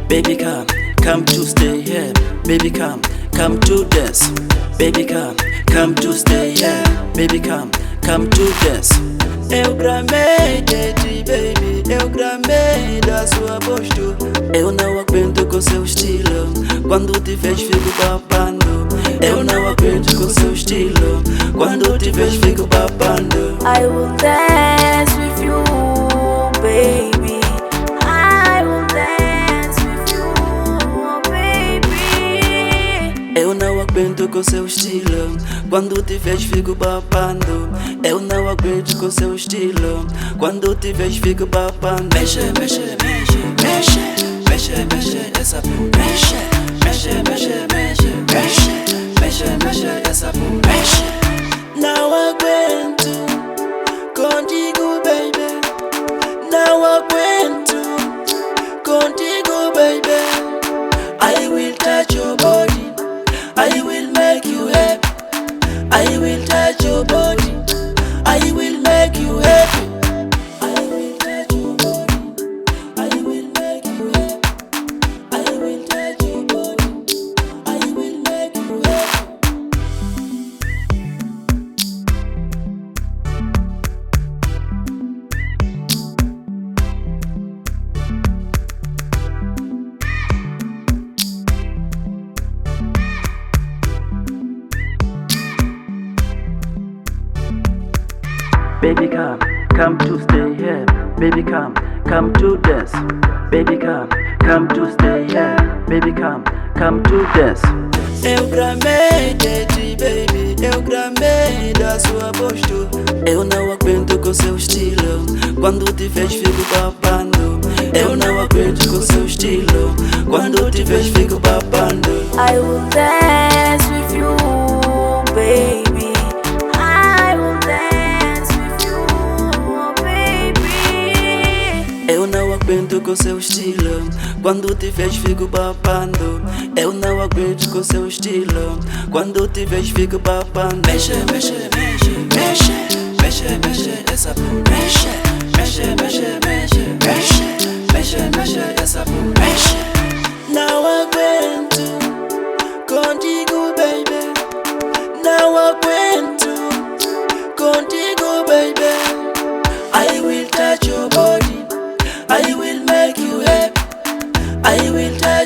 Baby come to stay here. Baby come to dance. Baby come to stay here. Baby come to dance. Eu gramei de ti, baby. Eu gramei da sua postura. Eu não aguento com seu estilo. Quando te vejo fico babando. Eu não aguento com seu estilo. Quando te vejo fico babando. I will dance with you, baby. I will dance with you, baby. Eu não aguento com seu estilo. Quando te vejo fico babando. Eu não aguento com seu estilo. Quando te vejo fico babando. Mexe, mexe, mexe, mexe, mexe, mexe, essa mexe, mexe, mexe, mexe, mexe, mexe, mexe, essa mexe. Não aguento contigo, baby. Não aguento contigo, baby. I will touch your body. I will make you happy. I will touch your body. I will make you happy. I will touch your body. I will make you happy. I will touch your body. I will make you happy. Baby come to stay here. Baby come to dance. Baby come to stay here. Baby come to dance. Eu gramei de ti, baby. Eu gramei da sua postura. Eu não aguento com seu estilo. Quando te vejo fico babando. Eu não aguento com seu estilo. Quando te vejo fico babando. I will dance with you, baby. I will dance with you, baby. Eu não aguento com seu estilo. Quando te vejo fico babando. Eu não aguento com seu estilo. Quando te vejo fico babando. Mexe, mexe, mexe, mexe, mexe, mexe, essa mexe, mexe, mexe, mexe, mexe, mexe, mexe, essa mexe. Não aguento contigo, baby. Não aguento contigo, baby. I will touch your body. I will make you happy. I will touch